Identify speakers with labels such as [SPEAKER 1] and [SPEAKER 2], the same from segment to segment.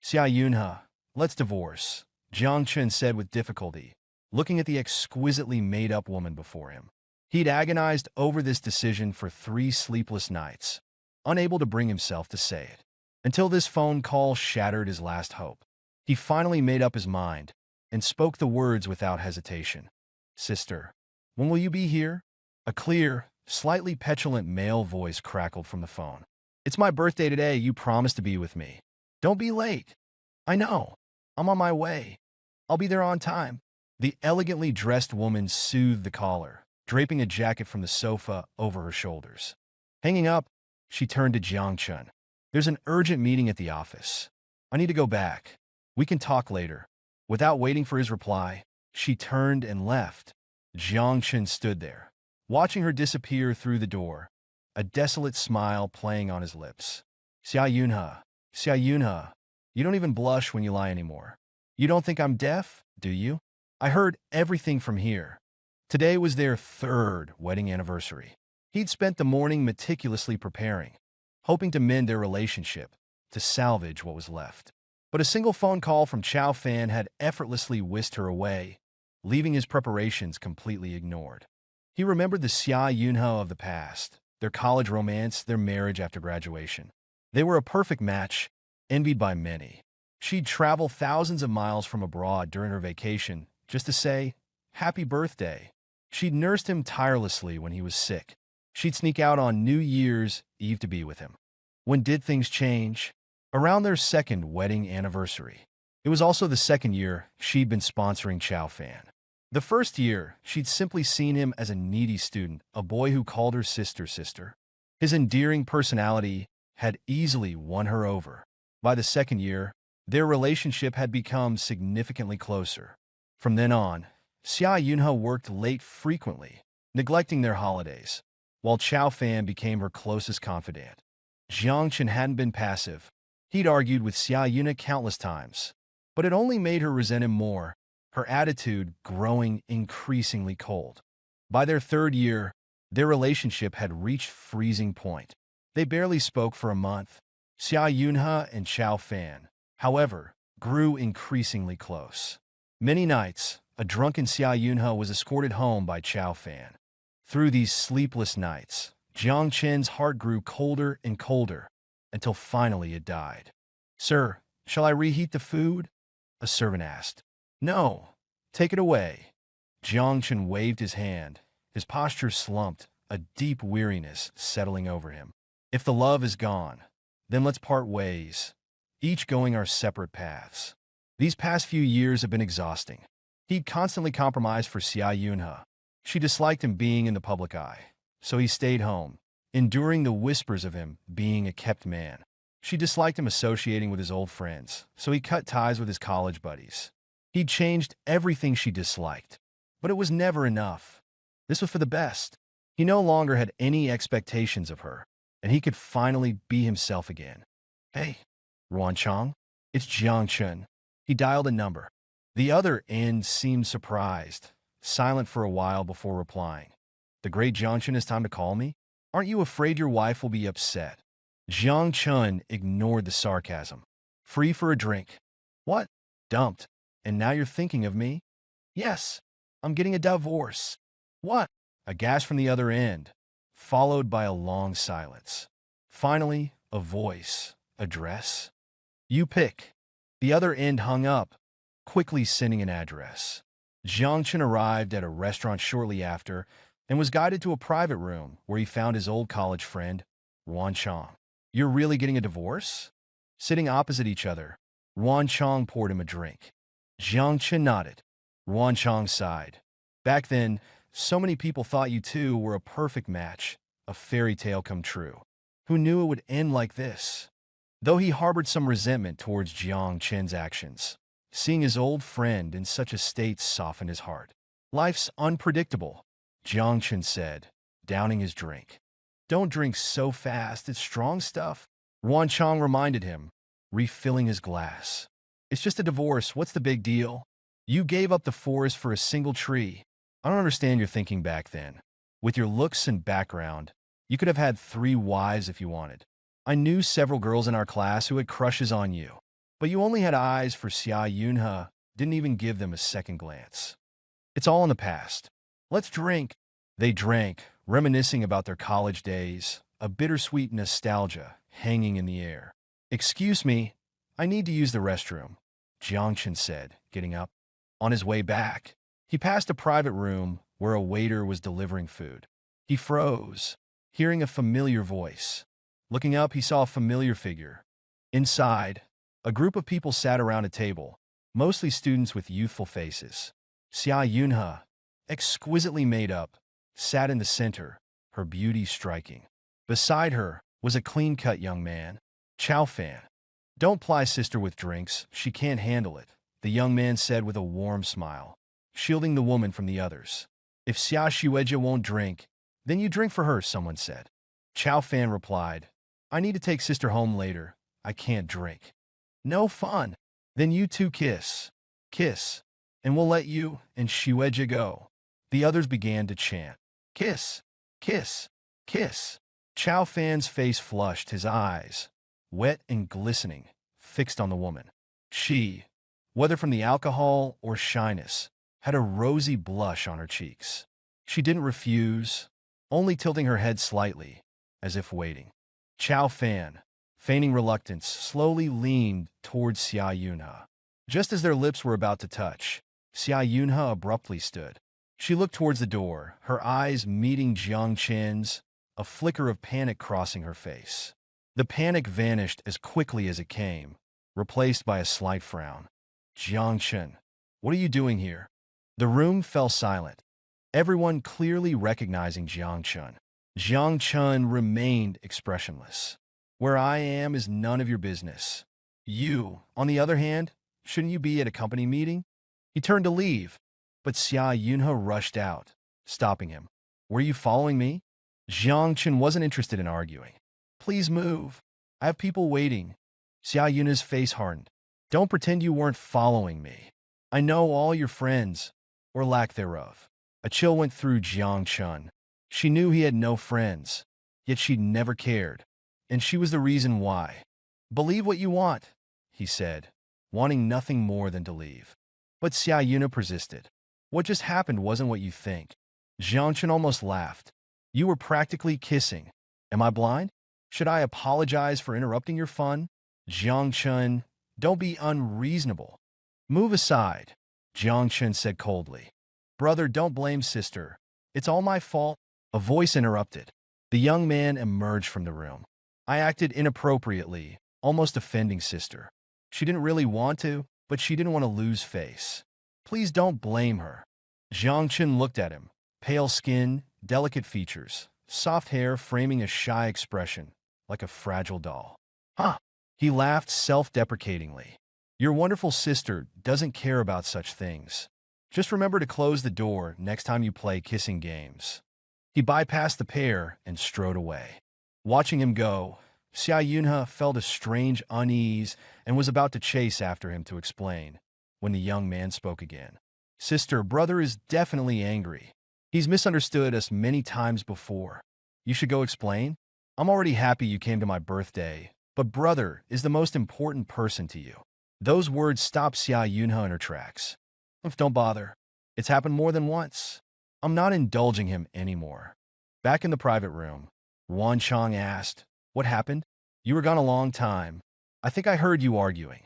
[SPEAKER 1] Xia Yunhe, let's divorce, Jiang Chen said with difficulty, looking at the exquisitely made-up woman before him. He'd agonized over this decision for 3 sleepless nights, unable to bring himself to say it, until this phone call shattered his last hope. He finally made up his mind and spoke the words without hesitation. Sister, when will you be here? A clear, slightly petulant male voice crackled from the phone. It's my birthday today. You promised to be with me. Don't be late. I know. I'm on my way. I'll be there on time. The elegantly dressed woman soothed the caller, draping a jacket from the sofa over her shoulders. Hanging up, she turned to Jiang Chen. There's an urgent meeting at the office. I need to go back. We can talk later. Without waiting for his reply, she turned and left. Jiang Chen stood there, watching her disappear through the door, a desolate smile playing on his lips. Xia Yunhe, you don't even blush when you lie anymore. You don't think I'm deaf, do you? I heard everything from here. Today was their 3rd wedding anniversary. He'd spent the morning meticulously preparing, hoping to mend their relationship, to salvage what was left. But a single phone call from Chao Fan had effortlessly whisked her away, leaving his preparations completely ignored. He remembered the Xia Yunhe of the past, their college romance, their marriage after graduation. They were a perfect match, envied by many. She'd travel thousands of miles from abroad during her vacation just to say, "Happy birthday." She'd nursed him tirelessly when he was sick. She'd sneak out on New Year's Eve to be with him. When did things change? Around their 2nd wedding anniversary. It was also the 2nd year she'd been sponsoring Chao Fan. The 1st year, she'd simply seen him as a needy student, a boy who called her sister. His endearing personality had easily won her over. By the 2nd year, their relationship had become significantly closer. From then on, Xia Yunhe worked late frequently, neglecting their holidays, while Chao Fan became her closest confidant. Jiang Chen hadn't been passive. He'd argued with Xia Yunhe countless times, but it only made her resent him more, her attitude growing increasingly cold. By their 3rd year, their relationship had reached freezing point. They barely spoke for a month. Xia Yunhe and Chao Fan, however, grew increasingly close. Many nights, a drunken Xia Yunhe was escorted home by Chao Fan. Through these sleepless nights, Jiang Chen's heart grew colder and colder, until finally it died. "Sir, shall I reheat the food?" a servant asked. "No, take it away." Jiang Chen waved his hand, his posture slumped, a deep weariness settling over him. "If the love is gone, then let's part ways, each going our separate paths." These past few years have been exhausting. He'd constantly compromised for Xia Yunhe. She disliked him being in the public eye, so he stayed home, enduring the whispers of him being a kept man. She disliked him associating with his old friends, so he cut ties with his college buddies. He'd changed everything she disliked, but it was never enough. This was for the best. He no longer had any expectations of her, and he could finally be himself again. "Hey, Ruanchang, it's Jiang Chen." He dialed a number. The other end seemed surprised, silent for a while before replying. "The great Jiang Chen, it's time to call me? Aren't you afraid your wife will be upset?" Jiang Chen ignored the sarcasm. "Free for a drink." "What? Dumped? And now you're thinking of me?" "Yes, I'm getting a divorce." "What?" A gasp from the other end, followed by a long silence. Finally, a voice. "Address?" "You pick." The other end hung up, quickly sending an address. Jiang Chen arrived at a restaurant shortly after and was guided to a private room where he found his old college friend, Ruanchang. "You're really getting a divorce?" Sitting opposite each other, Ruanchang poured him a drink. Jiang Chen nodded. Ruanchang sighed. "Back then, so many people thought you two were a perfect match, a fairy tale come true. Who knew it would end like this?" Though he harbored some resentment towards Jiang Chen's actions, seeing his old friend in such a state softened his heart. "Life's unpredictable," Jiang Chen said, downing his drink. "Don't drink so fast, it's strong stuff," Ruanchang reminded him, refilling his glass. "It's just a divorce, what's the big deal? You gave up the forest for a single tree. I don't understand your thinking back then. With your looks and background, you could have had 3 wives if you wanted. I knew several girls in our class who had crushes on you. But you only had eyes for Xia Yunhe, didn't even give them a second glance. It's all in the past. Let's drink. They drank, reminiscing about their college days, a bittersweet nostalgia hanging in the air. Excuse me, I need to use the restroom, Jiang Chen said, getting up. On his way back, he passed a private room where a waiter was delivering food. He froze, hearing a familiar voice. Looking up, he saw a familiar figure. Inside, a group of people sat around a table, mostly students with youthful faces. Xia Yunhe, exquisitely made up, sat in the center, her beauty striking. Beside her was a clean-cut young man, Chao Fan. Don't ply sister with drinks, she can't handle it, the young man said with a warm smile, shielding the woman from the others. If Xia Yunhe won't drink, then you drink for her, someone said. Chao Fan replied, I need to take sister home later, I can't drink. No fun. Then you two kiss. Kiss. And we'll let you and Yunhe go. The others began to chant. Kiss. Kiss. Kiss. Chao Fan's face flushed, his eyes, wet and glistening, fixed on the woman. She, whether from the alcohol or shyness, had a rosy blush on her cheeks. She didn't refuse, only tilting her head slightly, as if waiting. Chao Fan, feigning reluctance, slowly leaned towards Xia Yunhe. Just as their lips were about to touch, Xia Yunhe abruptly stood. She looked towards the door, her eyes meeting Jiang Chen's, a flicker of panic crossing her face. The panic vanished as quickly as it came, replaced by a slight frown. Jiang Chen, what are you doing here? The room fell silent, everyone clearly recognizing Jiang Chen. Jiang Chen remained expressionless. Where I am is none of your business. You, on the other hand, shouldn't you be at a company meeting? He turned to leave, but Xia Yunhe rushed out, stopping him. Were you following me? Jiang Chen wasn't interested in arguing. Please move. I have people waiting. Xia Yunhe's face hardened. Don't pretend you weren't following me. I know all your friends, or lack thereof. A chill went through Jiang Chen. She knew he had no friends, yet she'd never cared. And she was the reason why. Believe what you want, he said, wanting nothing more than to leave. But Xia Yunhe persisted. What just happened wasn't what you think. Jiang Chen almost laughed. You were practically kissing. Am I blind? Should I apologize for interrupting your fun? Jiang Chen, don't be unreasonable. Move aside, Jiang Chen said coldly. Brother, don't blame sister. It's all my fault. A voice interrupted. The young man emerged from the room. I acted inappropriately, almost offending sister. She didn't really want to, but she didn't want to lose face. Please don't blame her. Jiang Chen looked at him, pale skin, delicate features, soft hair framing a shy expression, like a fragile doll. Huh? He laughed self-deprecatingly. Your wonderful sister doesn't care about such things. Just remember to close the door next time you play kissing games. He bypassed the pair and strode away. Watching him go, Xia Yunhe felt a strange unease and was about to chase after him to explain, when the young man spoke again. Sister, brother is definitely angry. He's misunderstood us many times before. You should go explain? I'm already happy you came to my birthday, but brother is the most important person to you. Those words stopped Xia Yunhe in her tracks. Don't bother. It's happened more than once. I'm not indulging him anymore. Back in the private room, Wan Chong asked, What happened? You were gone a long time. I think I heard you arguing.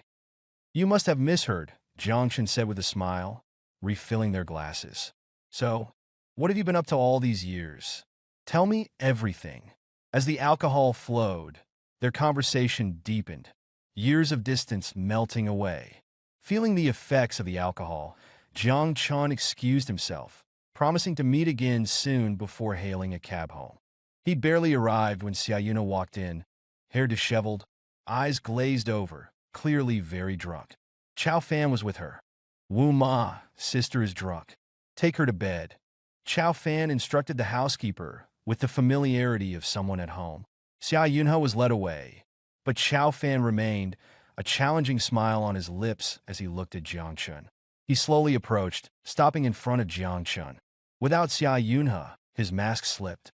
[SPEAKER 1] You must have misheard, Jiang Chen said with a smile, refilling their glasses. So, what have you been up to all these years? Tell me everything. As the alcohol flowed, their conversation deepened, years of distance melting away. Feeling the effects of the alcohol, Jiang Chen excused himself, promising to meet again soon before hailing a cab home. He'd barely arrived when Xia Yunhe walked in, hair disheveled, eyes glazed over, clearly very drunk. Chao Fan was with her. Wu Ma, sister is drunk. Take her to bed. Chao Fan instructed the housekeeper with the familiarity of someone at home. Xia Yunhe was led away, but Chao Fan remained, a challenging smile on his lips as he looked at Jiang Chen. He slowly approached, stopping in front of Jiang Chen. Without Xia Yunhe, his mask slipped.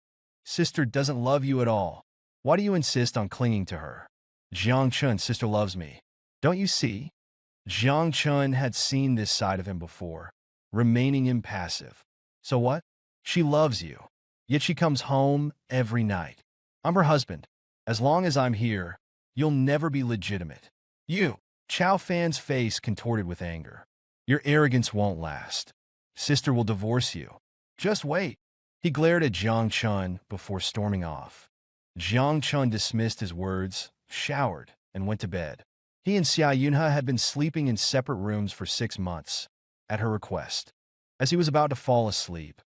[SPEAKER 1] Sister doesn't love you at all. Why do you insist on clinging to her? Jiang Chen, sister loves me. Don't you see? Jiang Chen had seen this side of him before, remaining impassive. So what? She loves you. Yet she comes home every night. I'm her husband. As long as I'm here, you'll never be legitimate. You. Chao Fan's face contorted with anger. Your arrogance won't last. Sister will divorce you. Just wait. He glared at Jiang Chen before storming off. Jiang Chen dismissed his words, showered, and went to bed. He and Xia Yunhe had been sleeping in separate rooms for 6 months, at her request. As he was about to fall asleep,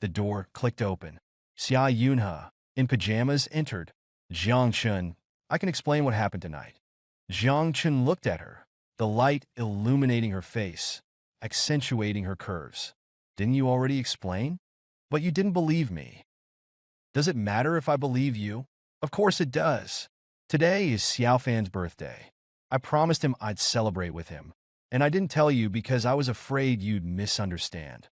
[SPEAKER 1] the door clicked open. Xia Yunhe, in pajamas, entered. Jiang Chen, I can explain what happened tonight. Jiang Chen looked at her, the light illuminating her face, accentuating her curves. Didn't you already explain? But you didn't believe me. Does it matter if I believe you? Of course it does. Today is Xiao Fan's birthday. I promised him I'd celebrate with him, and I didn't tell you because I was afraid you'd misunderstand.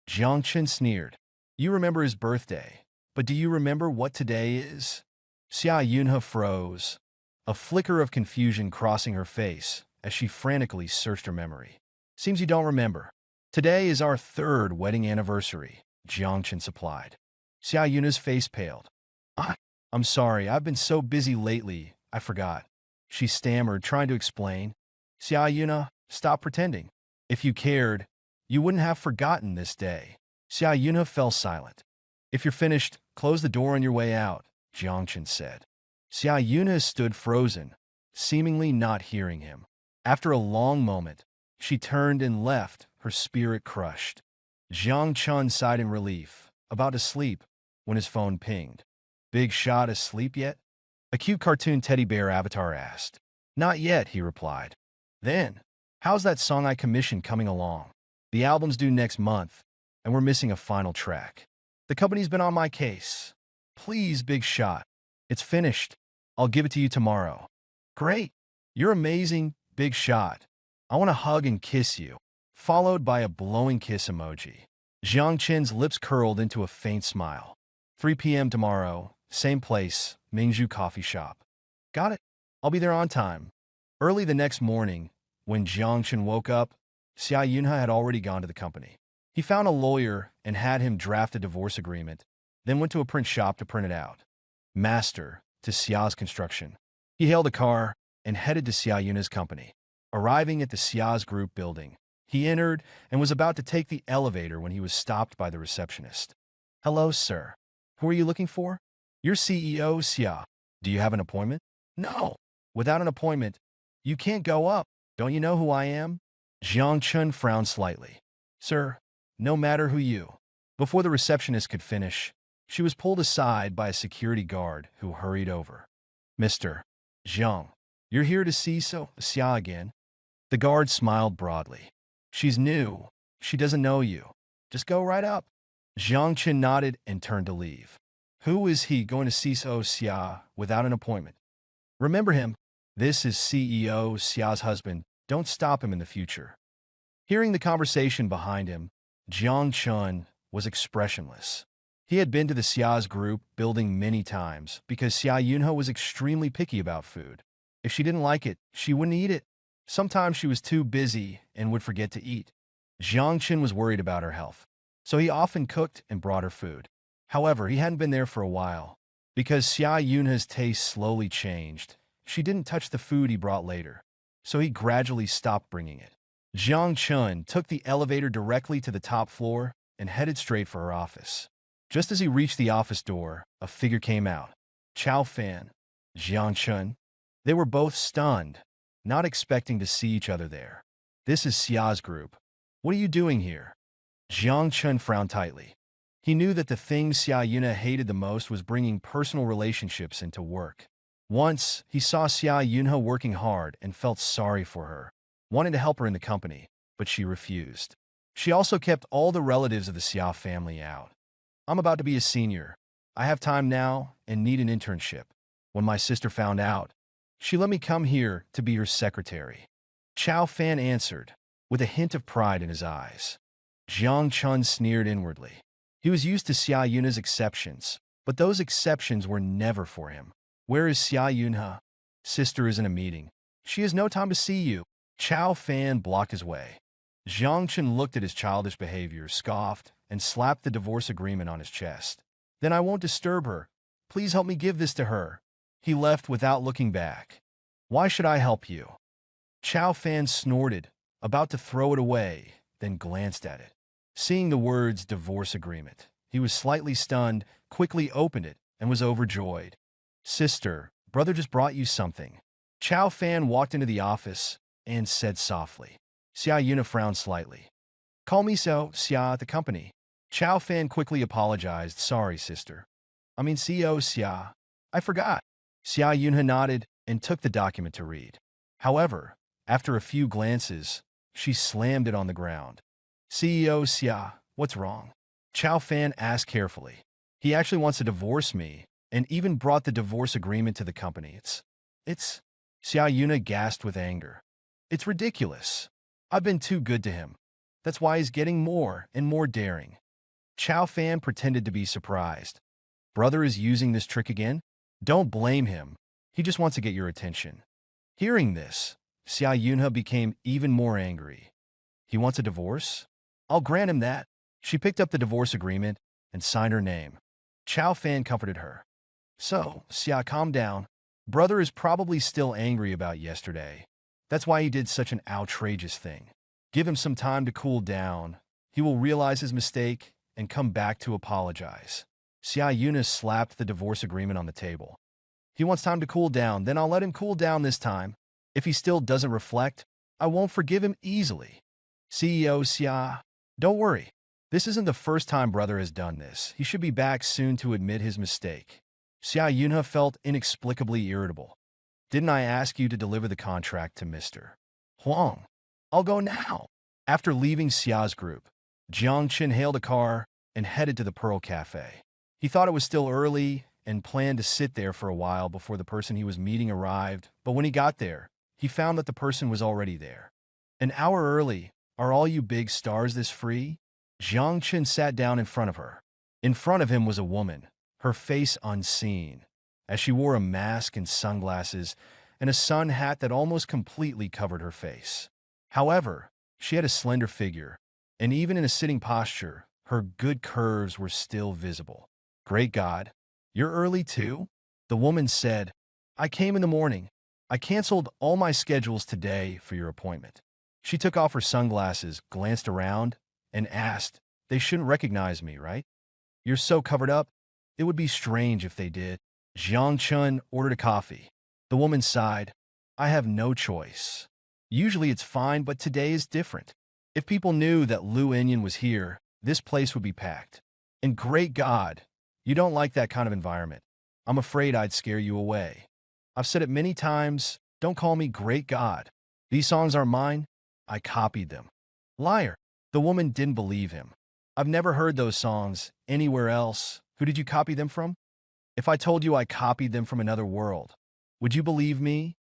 [SPEAKER 1] Jiang Chen sneered. You remember his birthday, but do you remember what today is? Xia Yunhe froze, a flicker of confusion crossing her face as she frantically searched her memory. Seems you don't remember. Today is our 3rd wedding anniversary, Jiang Chen supplied. Xia Yunhe's face paled. I'm sorry, I've been so busy lately, I forgot. She stammered, trying to explain. Xia Yunhe, stop pretending. If you cared, you wouldn't have forgotten this day. Xia Yunhe fell silent. If you're finished, close the door on your way out, Jiang Chen said. Xia Yunhe stood frozen, seemingly not hearing him. After a long moment, she turned and left, her spirit crushed. Jiang Chen sighed in relief, about to sleep, when his phone pinged. Big Shot asleep yet? A cute cartoon teddy bear avatar asked. Not yet, he replied. Then, how's that song I commissioned coming along? The album's due next month, and we're missing a final track. The company's been on my case. Please, Big Shot. It's finished. I'll give it to you tomorrow. Great. You're amazing, Big Shot. I want to hug and kiss you. Followed by a blowing kiss emoji. Jiang Chen's lips curled into a faint smile. 3 p.m. tomorrow, same place, Mingzhu Coffee Shop. Got it. I'll be there on time. Early the next morning, when Jiang Chen woke up, Xia Yunhe had already gone to the company. He found a lawyer and had him draft a divorce agreement, then went to a print shop to print it out. Master, to Xia's construction. He hailed a car and headed to Xia Yunhe's company. Arriving at the Xia's group building, he entered and was about to take the elevator when he was stopped by the receptionist. Hello, sir. Who are you looking for? You're CEO, Xia. Do you have an appointment? No. Without an appointment, you can't go up. Don't you know who I am? Jiang Chen frowned slightly. Sir, no matter who you. Before the receptionist could finish, she was pulled aside by a security guard who hurried over. Mr. Jiang, you're here to see Xia again? The guard smiled broadly. She's new. She doesn't know you. Just go right up. Jiang Chen nodded and turned to leave. Who is he going to see Xia without an appointment? Remember him. This is CEO Xia's husband. Don't stop him in the future. Hearing the conversation behind him, Jiang Chen was expressionless. He had been to the Xia's group building many times because Xia Yunhe was extremely picky about food. If she didn't like it, she wouldn't eat it. Sometimes she was too busy and would forget to eat. Jiang Chen was worried about her health, so he often cooked and brought her food. However, he hadn't been there for a while. Because Xia Yunhe's taste slowly changed, she didn't touch the food he brought later, so he gradually stopped bringing it. Jiang Chen took the elevator directly to the top floor and headed straight for her office. Just as he reached the office door, a figure came out. Chao Fan, Jiang Chen. They were both stunned, not expecting to see each other there. This is Xia's group. What are you doing here? Jiang Chen frowned tightly. He knew that the thing Xia Yunhe hated the most was bringing personal relationships into work. Once, he saw Xia Yunhe working hard and felt sorry for her, wanting to help her in the company, but she refused. She also kept all the relatives of the Xia family out. I'm about to be a senior. I have time now and need an internship. When my sister found out, she let me come here to be her secretary. Chao Fan answered, with a hint of pride in his eyes. Jiang Chen sneered inwardly. He was used to Xia Yunhe's exceptions, but those exceptions were never for him. Where is Xia Yunhe? Sister is in a meeting. She has no time to see you. Chao Fan blocked his way. Jiang Chen looked at his childish behavior, scoffed, and slapped the divorce agreement on his chest. Then I won't disturb her. Please help me give this to her. He left without looking back. Why should I help you? Chao Fan snorted, about to throw it away, then glanced at it. Seeing the words divorce agreement, he was slightly stunned, quickly opened it, and was overjoyed. Sister, brother just brought you something. Chao Fan walked into the office and said softly. Xia Yunhe frowned slightly. Call me so, Xia, at the company. Chao Fan quickly apologized. Sorry, sister. I mean CEO Xia. I forgot. Xia Yunhe nodded and took the document to read. However, after a few glances, she slammed it on the ground. CEO Xia, what's wrong? Chao Fan asked carefully. He actually wants to divorce me and even brought the divorce agreement to the company. It's... Xia Yunhe gasped with anger. It's ridiculous. I've been too good to him. That's why he's getting more and more daring. Chao Fan pretended to be surprised. Brother is using this trick again? Don't blame him. He just wants to get your attention. Hearing this, Xia Yunhe became even more angry. He wants a divorce? I'll grant him that. She picked up the divorce agreement and signed her name. Chao Fan comforted her. So, Xia, calm down. Brother is probably still angry about yesterday. That's why he did such an outrageous thing. Give him some time to cool down. He will realize his mistake and come back to apologize. Xia Yunhe slapped the divorce agreement on the table. He wants time to cool down, then I'll let him cool down this time. If he still doesn't reflect, I won't forgive him easily. CEO Xia, don't worry. This isn't the first time brother has done this. He should be back soon to admit his mistake. Xia Yunhe felt inexplicably irritable. Didn't I ask you to deliver the contract to Mr. Huang? I'll go now. After leaving Xia's group, Jiang Chen hailed a car and headed to the Pearl Cafe. He thought it was still early and planned to sit there for a while before the person he was meeting arrived, but when he got there, he found that the person was already there. An hour early, are all you big stars this free? Jiang Chen sat down in front of her. In front of him was a woman, her face unseen, as she wore a mask and sunglasses and a sun hat that almost completely covered her face. However, she had a slender figure, and even in a sitting posture, her good curves were still visible. Great God, you're early too? The woman said, I came in the morning. I canceled all my schedules today for your appointment. She took off her sunglasses, glanced around, and asked, They shouldn't recognize me, right? You're so covered up. It would be strange if they did. Jiang Chen ordered a coffee. The woman sighed, I have no choice. Usually it's fine, but today is different. If people knew that Lu Enyan was here, this place would be packed. And great God, you don't like that kind of environment. I'm afraid I'd scare you away. I've said it many times, don't call me great God. These songs are mine. I copied them. Liar. The woman didn't believe him. I've never heard those songs anywhere else. Who did you copy them from? If I told you I copied them from another world, would you believe me?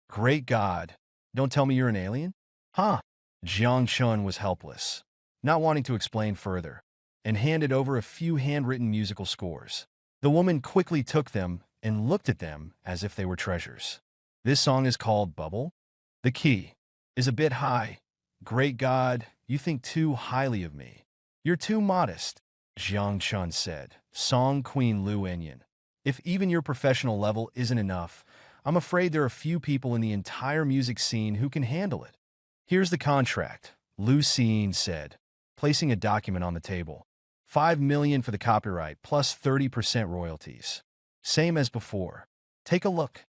[SPEAKER 1] Great God. Don't tell me you're an alien? Huh? Jiang Chen was helpless, not wanting to explain further, and handed over a few handwritten musical scores. The woman quickly took them and looked at them as if they were treasures. This song is called Bubble. The key is a bit high. Great God, you think too highly of me. You're too modest, Jiang Chen said. Song Queen Lu Enyan. If even your professional level isn't enough, I'm afraid there are few people in the entire music scene who can handle it. Here's the contract, Lu Xiying said, placing a document on the table. 5 million for the copyright plus 30% royalties. Same as before. Take a look.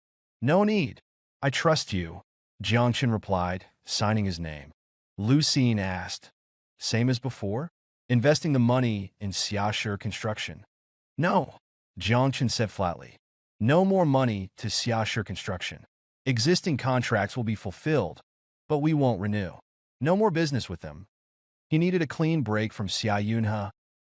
[SPEAKER 1] No need. I trust you, Jiang Chen replied, signing his name. Lu Xiying asked, same as before? Investing the money in Xia Construction. No, Jiang Chen said flatly. No more money to Xia Construction. Existing contracts will be fulfilled, but we won't renew. No more business with them. He needed a clean break from Xia Yunhe,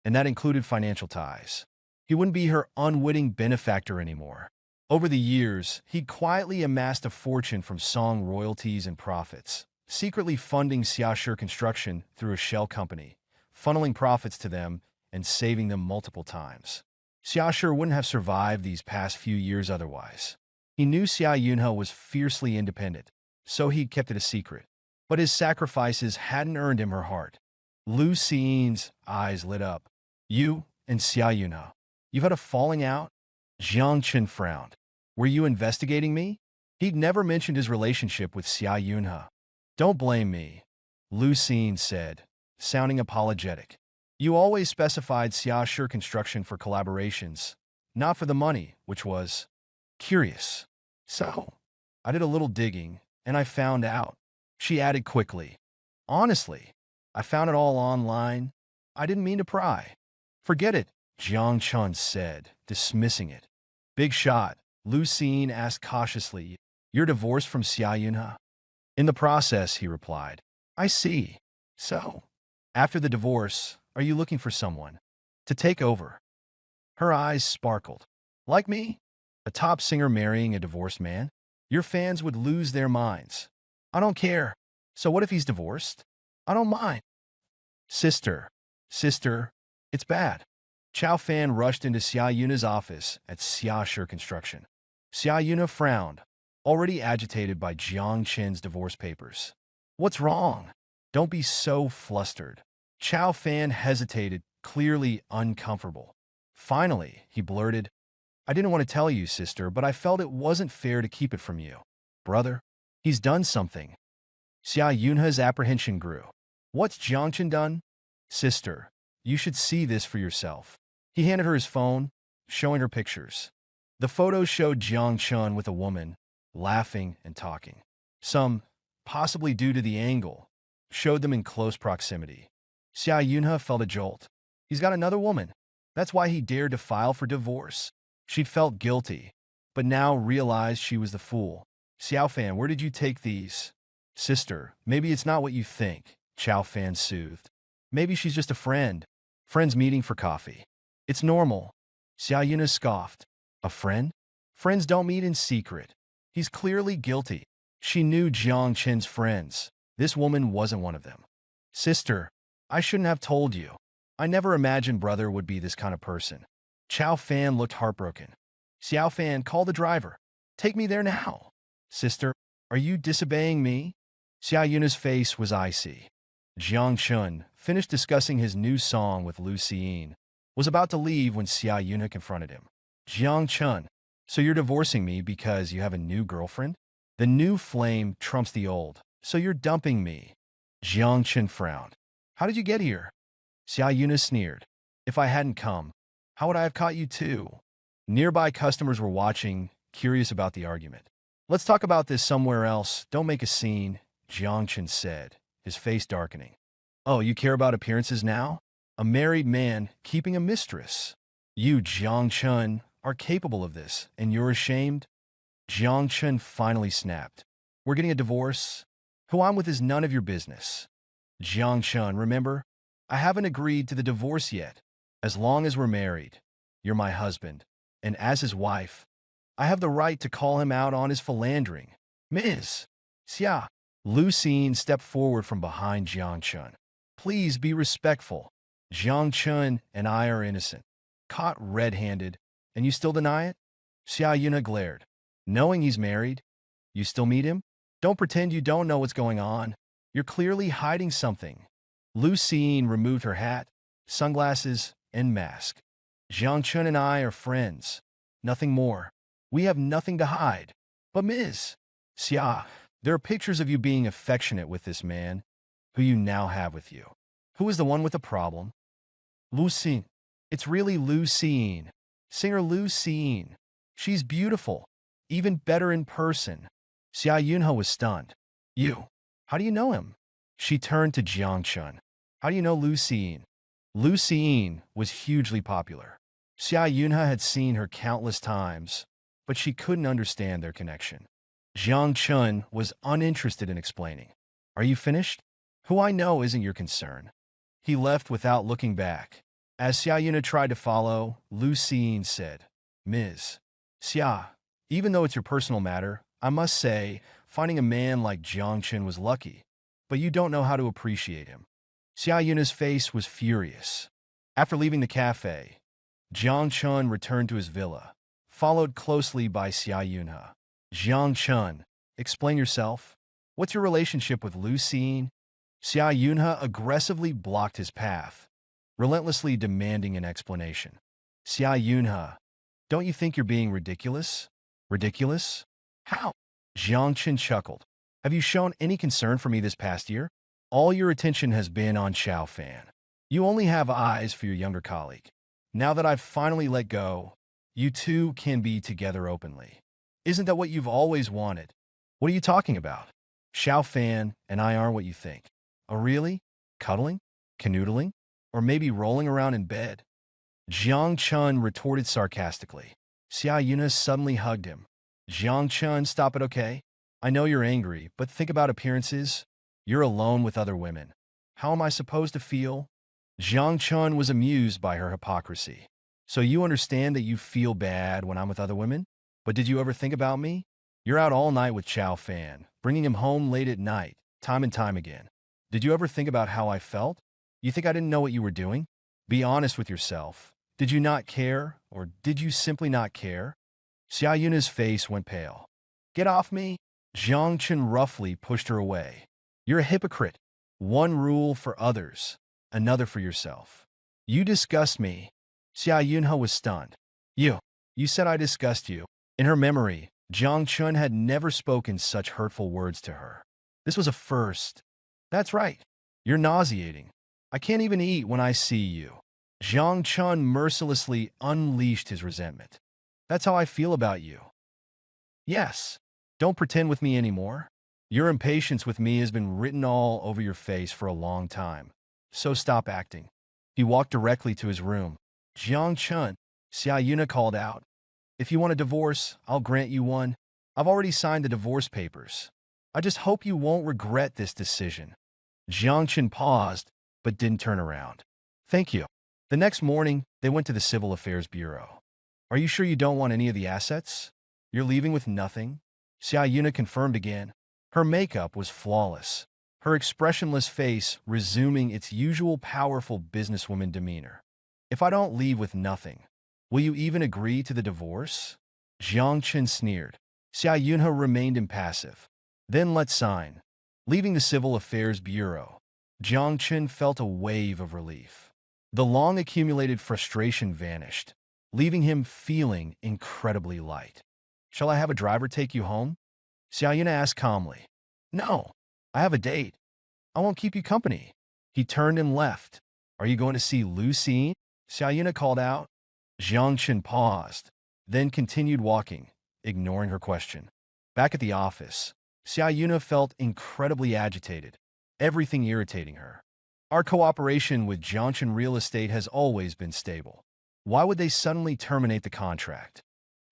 [SPEAKER 1] and that included financial ties. He wouldn't be her unwitting benefactor anymore. Over the years, he'd quietly amassed a fortune from song royalties and profits, secretly funding Xia Construction through a shell company, funneling profits to them and saving them multiple times. Xia wouldn't have survived these past few years otherwise. He knew Xia Yunhe was fiercely independent, so he kept it a secret. But his sacrifices hadn't earned him her heart. Lu Xin's eyes lit up. You and Xia Yunhe, you've had a falling out? Jiang Chen frowned. Were you investigating me? He'd never mentioned his relationship with Xia Yunhe. Don't blame me, Lu Xin said, sounding apologetic. You always specified Xia Shi Construction for collaborations, not for the money, which was curious. So, I did a little digging, and I found out. She added quickly. Honestly, I found it all online. I didn't mean to pry. Forget it, Jiang Chen said, dismissing it. Big shot, Lu Xin asked cautiously. You're divorced from Xia Yunhe? In the process, he replied. I see. So, after the divorce, are you looking for someone to take over? Her eyes sparkled. Like me? A top singer marrying a divorced man? Your fans would lose their minds. I don't care. So what if he's divorced? I don't mind. Sister, it's bad. Chao Fan rushed into Xia Yunhe's office at Xia Shi Construction. Xia Yunhe frowned, already agitated by Jiang Chen's divorce papers. What's wrong? Don't be so flustered. Chao Fan hesitated, clearly uncomfortable. Finally, he blurted, I didn't want to tell you, sister, but I felt it wasn't fair to keep it from you. Brother, he's done something. Xia Yunhe's apprehension grew. What's Jiang Chen done? Sister, you should see this for yourself. He handed her his phone, showing her pictures. The photos showed Jiang Chen with a woman, laughing and talking. Some, possibly due to the angle, showed them in close proximity. Xia Yunhe felt a jolt. He's got another woman. That's why he dared to file for divorce. She'd felt guilty, but now realized she was the fool. Xiao Fan, where did you take these? Sister, maybe it's not what you think, Chao Fan soothed. Maybe she's just a friend. Friends meeting for coffee. It's normal. Xia Yunhe scoffed. A friend? Friends don't meet in secret. He's clearly guilty. She knew Jiang Chen's friends. This woman wasn't one of them. Sister, I shouldn't have told you. I never imagined brother would be this kind of person. Chao Fan looked heartbroken. Xiao Fan, call the driver. Take me there now. Sister, are you disobeying me? Xia Yunhe's face was icy. Jiang Chen, finished discussing his new song with Lu Xin, was about to leave when Xia Yunhe confronted him. Jiang Chen, so you're divorcing me because you have a new girlfriend? The new flame trumps the old, so you're dumping me. Jiang Chen frowned. How did you get here? Xia Yunhe sneered. If I hadn't come, how would I have caught you too? Nearby customers were watching, curious about the argument. Let's talk about this somewhere else. Don't make a scene, Jiang Chen said, his face darkening. Oh, you care about appearances now? A married man keeping a mistress. You, Jiang Chen, are capable of this, and you're ashamed? Jiang Chen finally snapped. We're getting a divorce? Who I'm with is none of your business. Jiang Chen, remember? I haven't agreed to the divorce yet. As long as we're married, you're my husband, and as his wife, I have the right to call him out on his philandering. Ms. Xia, Lu Xin stepped forward from behind Jiang Chen. Please be respectful. Jiang Chen and I are innocent. Caught red-handed, and you still deny it? Xia Yunhe glared. Knowing he's married, you still meet him? Don't pretend you don't know what's going on. You're clearly hiding something. Lu Xin removed her hat, sunglasses, and mask. Jiang Chen and I are friends. Nothing more. We have nothing to hide. But Ms. Xia, there are pictures of you being affectionate with this man, who you now have with you. Who is the one with the problem? Lu Xin. It's really Lu Xin. Singer Lu Xin. She's beautiful. Even better in person. Xia Yunhe was stunned. You. How do you know him? She turned to Jiang Chen. How do you know Lu Xin? Lu Xin was hugely popular. Xia Yunhe had seen her countless times, but she couldn't understand their connection. Jiang Chen was uninterested in explaining. Are you finished? Who I know isn't your concern. He left without looking back. As Xia Yunhe tried to follow, Lu Xin said, Ms. Xia, even though it's your personal matter, I must say, finding a man like Jiang Chen was lucky, but you don't know how to appreciate him. Xia Yunhe's face was furious. After leaving the cafe, Jiang Chen returned to his villa, followed closely by Xia Yunhe. Jiang Chen, explain yourself. What's your relationship with Lucine? Xia Yunhe aggressively blocked his path, relentlessly demanding an explanation. Xia Yunhe, don't you think you're being ridiculous? Ridiculous? How? Jiang Chen chuckled. Have you shown any concern for me this past year? All your attention has been on Xiao Fan. You only have eyes for your younger colleague. Now that I've finally let go, you two can be together openly. Isn't that what you've always wanted? What are you talking about? Xiao Fan and I aren't what you think. Oh, really? Cuddling? Canoodling? Or maybe rolling around in bed? Jiang Chen retorted sarcastically. Xia Yunhe suddenly hugged him. Jiang Chen, stop it, okay? I know you're angry, but think about appearances. You're alone with other women. How am I supposed to feel? Jiang Chen was amused by her hypocrisy. So you understand that you feel bad when I'm with other women? But did you ever think about me? You're out all night with Xiao Fan, bringing him home late at night, time and time again. Did you ever think about how I felt? You think I didn't know what you were doing? Be honest with yourself. Did you not care, or did you simply not care? Xia Yunhe's face went pale. Get off me! Jiang Chen roughly pushed her away. You're a hypocrite. One rule for others, another for yourself. You disgust me. Xia Yunhe was stunned. You said I disgust you. In her memory, Jiang Chen had never spoken such hurtful words to her. This was a first. That's right. You're nauseating. I can't even eat when I see you. Jiang Chen mercilessly unleashed his resentment. That's how I feel about you. Yes. Don't pretend with me anymore. Your impatience with me has been written all over your face for a long time. So stop acting. He walked directly to his room. Jiang Chen, Xia Yunhe called out. If you want a divorce, I'll grant you one. I've already signed the divorce papers. I just hope you won't regret this decision. Jiang Chen paused, but didn't turn around. Thank you. The next morning, they went to the Civil Affairs Bureau. Are you sure you don't want any of the assets? You're leaving with nothing? Xia Yunhe confirmed again. Her makeup was flawless, her expressionless face resuming its usual powerful businesswoman demeanor. If I don't leave with nothing, will you even agree to the divorce? Jiang Chen sneered. Xia Yunhe remained impassive. Then let's sign. Leaving the Civil Affairs Bureau, Jiang Chen felt a wave of relief. The long-accumulated frustration vanished, leaving him feeling incredibly light. Shall I have a driver take you home? Xia Yunhe asked calmly. No, I have a date. I won't keep you company. He turned and left. Are you going to see Lucine? Xia Yunhe called out. Jiang Chen paused, then continued walking, ignoring her question. Back at the office, Xia Yunhe felt incredibly agitated, everything irritating her. Our cooperation with Jiang Chen Real Estate has always been stable. Why would they suddenly terminate the contract?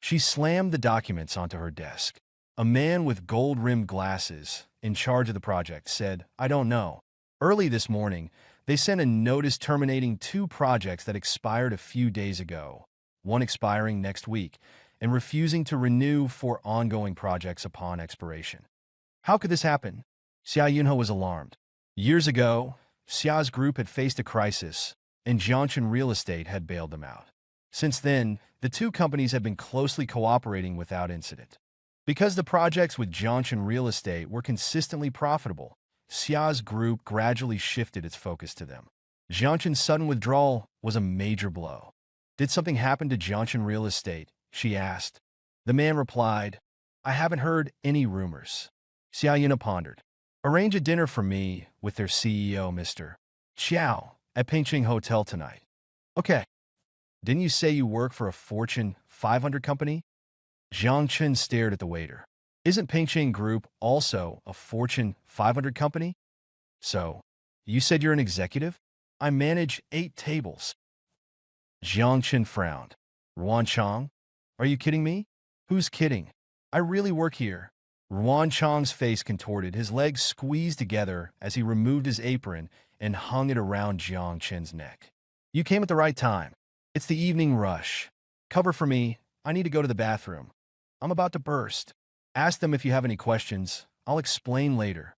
[SPEAKER 1] She slammed the documents onto her desk. A man with gold-rimmed glasses, in charge of the project, said, I don't know. Early this morning, they sent a notice terminating 2 projects that expired a few days ago, one expiring next week, and refusing to renew 4 ongoing projects upon expiration. How could this happen? Xia Yunhe was alarmed. Years ago, Xia's group had faced a crisis, and Jiang Chen Real Estate had bailed them out. Since then, the 2 companies have been closely cooperating without incident. Because the projects with Jiang Chen Real Estate were consistently profitable, Xia's group gradually shifted its focus to them. Jiang Chen's sudden withdrawal was a major blow. Did something happen to Jiang Chen Real Estate? She asked. The man replied, I haven't heard any rumors. Xia Yunhe pondered. Arrange a dinner for me with their CEO, Mr. Qiao, at Pengcheng Hotel tonight. Okay. Didn't you say you work for a Fortune 500 company? Jiang Chen stared at the waiter. Isn't Pengcheng Group also a Fortune 500 company? So, you said you're an executive? I manage 8 tables. Jiang Chen frowned. Ruan Chang? Are you kidding me? Who's kidding? I really work here. Ruan Chang's face contorted, his legs squeezed together as he removed his apron and hung it around Jiang Chen's neck. You came at the right time. It's the evening rush. Cover for me. I need to go to the bathroom. I'm about to burst. Ask them if you have any questions. I'll explain later.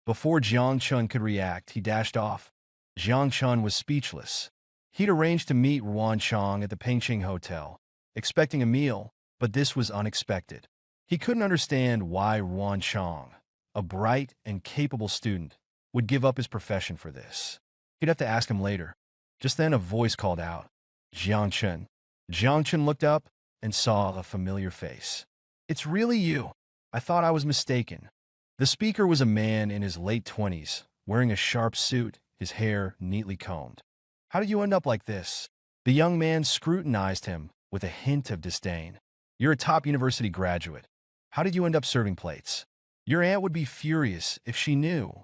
[SPEAKER 1] Before Jiang Chen could react, he dashed off. Jiang Chen was speechless. He'd arranged to meet Ruan Chang at the Pengcheng Hotel, expecting a meal, but this was unexpected. He couldn't understand why Ruan Chang, a bright and capable student, would give up his profession for this. He'd have to ask him later. Just then a voice called out, "Jiang Chen." Jiang Chen looked up and saw a familiar face. "It's really you. I thought I was mistaken." The speaker was a man in his late 20s, wearing a sharp suit, his hair neatly combed. "How did you end up like this?" The young man scrutinized him with a hint of disdain. "You're a top university graduate. How did you end up serving plates? Your aunt would be furious if she knew."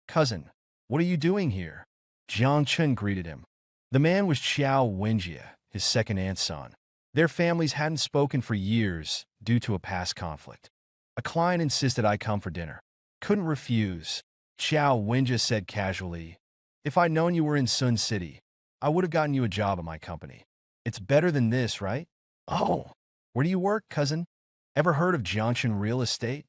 [SPEAKER 1] "Cousin, what are you doing here?" Jiang Chen greeted him. The man was Xia Yunhe, his second aunt's son. Their families hadn't spoken for years due to a past conflict. "A client insisted I come for dinner. Couldn't refuse." Xia Yunhe said casually, "If I'd known you were in Sun City, I would have gotten you a job at my company. It's better than this, right?" "Oh, where do you work, cousin?" "Ever heard of Jiangchen Real Estate?"